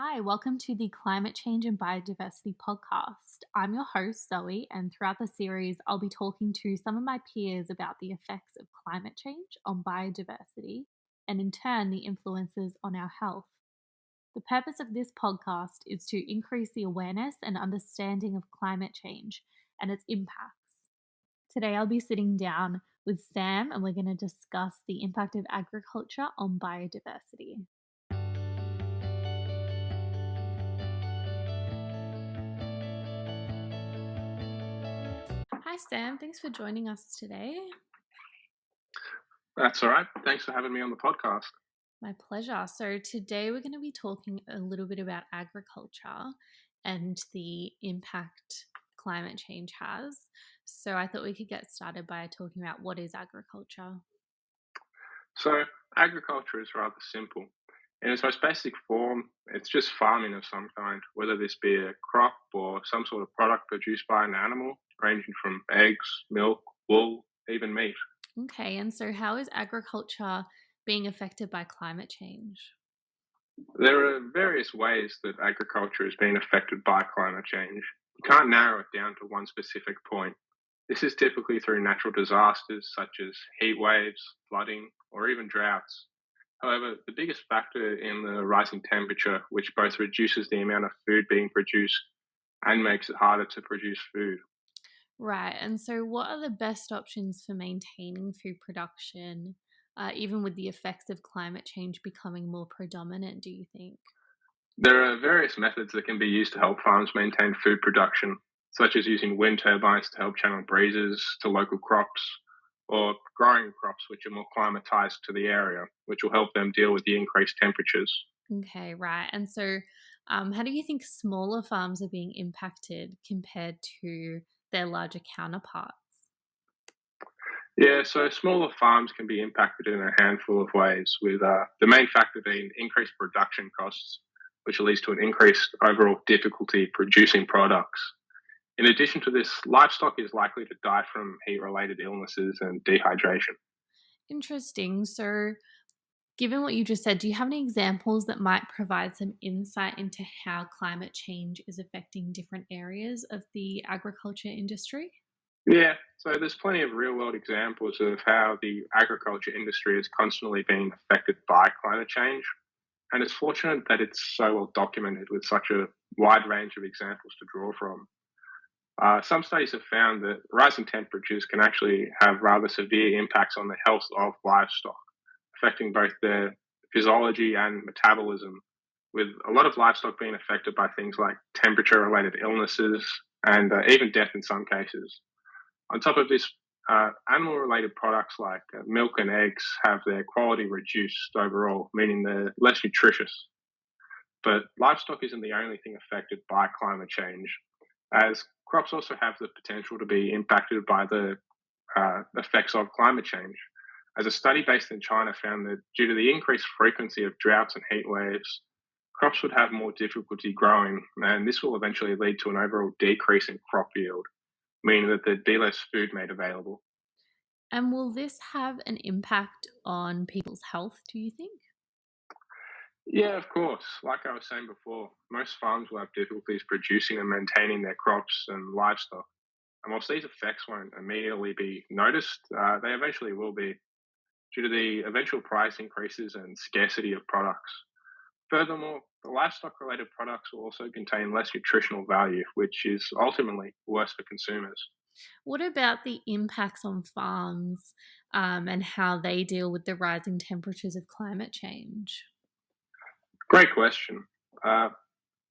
Hi, welcome to the Climate Change and Biodiversity podcast. I'm your host, Zoe, and throughout the series, I'll be talking to some of my peers about the effects of climate change on biodiversity and, in turn, the influences on our health. The purpose of this podcast is to increase the awareness and understanding of climate change and its impacts. Today, I'll be sitting down with Sam and we're going to discuss the impact of agriculture on biodiversity. Hi, Sam. Thanks for joining us today. That's all right. Thanks for having me on the podcast. My pleasure. So, today we're going to be talking a little bit about agriculture and the impact climate change has. So, I thought we could get started by talking about what is agriculture. So, agriculture is rather simple. In its most basic form, it's just farming of some kind, whether this be a crop or some sort of product produced by an animal, ranging from eggs, milk, wool, even meat. Okay, and so how is agriculture being affected by climate change? There are various ways that agriculture is being affected by climate change. You can't narrow it down to one specific point. This is typically through natural disasters such as heat waves, flooding, or even droughts. However, the biggest factor in the rising temperature, which both reduces the amount of food being produced and makes it harder to produce food. Right, and so what are the best options for maintaining food production, even with the effects of climate change becoming more predominant, do you think? There are various methods that can be used to help farms maintain food production, such as using wind turbines to help channel breezes to local crops, or growing crops which are more climatized to the area, which will help them deal with the increased temperatures. Okay, right. And so, how do you think smaller farms are being impacted compared to their larger counterparts? Yeah, so smaller farms can be impacted in a handful of ways, with the main factor being increased production costs, which leads to an increased overall difficulty producing products. In addition to this, livestock is likely to die from heat related illnesses and dehydration. Interesting. So, given what you just said, do you have any examples that might provide some insight into how climate change is affecting different areas of the agriculture industry? Yeah, so there's plenty of real world examples of how the agriculture industry is constantly being affected by climate change. And it's fortunate that it's so well documented with such a wide range of examples to draw from. Some studies have found that rising temperatures can actually have rather severe impacts on the health of livestock, affecting both their physiology and metabolism, with a lot of livestock being affected by things like temperature related illnesses and even death in some cases. On top of this, animal related products like milk and eggs have their quality reduced overall, meaning they're less nutritious. But livestock isn't the only thing affected by climate change, as crops also have the potential to be impacted by the effects of climate change. As a study based in China found that due to the increased frequency of droughts and heat waves, crops would have more difficulty growing, and this will eventually lead to an overall decrease in crop yield, meaning that there'd be less food made available. And will this have an impact on people's health, do you think? Yeah, of course. Like I was saying before, most farms will have difficulties producing and maintaining their crops and livestock. And whilst these effects won't immediately be noticed, they eventually will be due to the eventual price increases and scarcity of products. Furthermore, the livestock related products will also contain less nutritional value, which is ultimately worse for consumers. What about the impacts on farms and how they deal with the rising temperatures of climate change? Great question. Uh,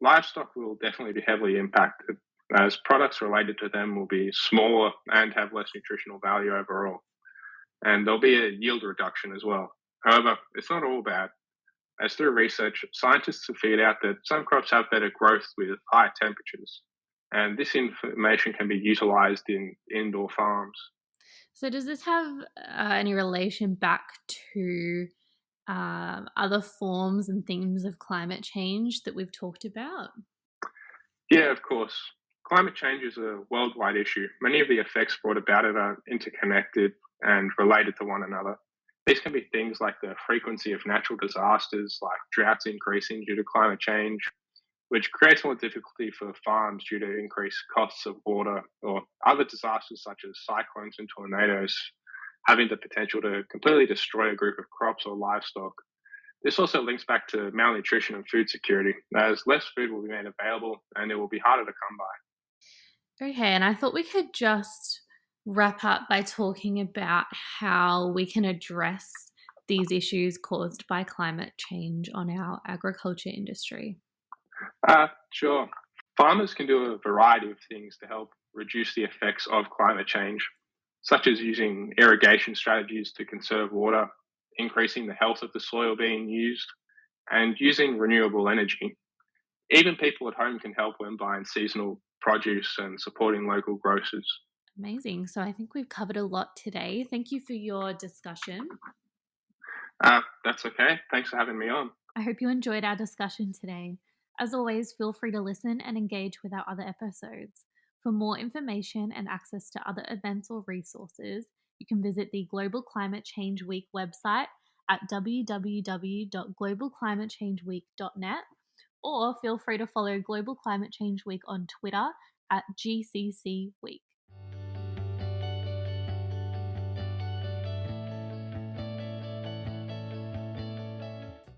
Livestock will definitely be heavily impacted, as products related to them will be smaller and have less nutritional value overall. And there'll be a yield reduction as well. However, it's not all bad, as through research, scientists have figured out that some crops have better growth with higher temperatures. And this information can be utilized in indoor farms. So, does this have any relation back to other forms and themes of climate change that we've talked about? Yeah, of course. Climate change is a worldwide issue. Many of the effects brought about it are interconnected and related to one another. These can be things like the frequency of natural disasters, like droughts increasing due to climate change, which creates more difficulty for farms due to increased costs of water or other disasters such as cyclones and tornadoes having the potential to completely destroy a group of crops or livestock. This also links back to malnutrition and food security, as less food will be made available and it will be harder to come by. Okay, and I thought we could just wrap up by talking about how we can address these issues caused by climate change on our agriculture industry. Sure. Farmers can do a variety of things to help reduce the effects of climate change, such as using irrigation strategies to conserve water, increasing the health of the soil being used, and using renewable energy. Even people at home can help when buying seasonal produce and supporting local grocers. Amazing. So I think we've covered a lot today. Thank you for your discussion. That's okay. Thanks for having me on. I hope you enjoyed our discussion today. As always, feel free to listen and engage with our other episodes. For more information and access to other events or resources, you can visit the Global Climate Change Week website at www.globalclimatechangeweek.net, or feel free to follow Global Climate Change Week on Twitter at GCC Week.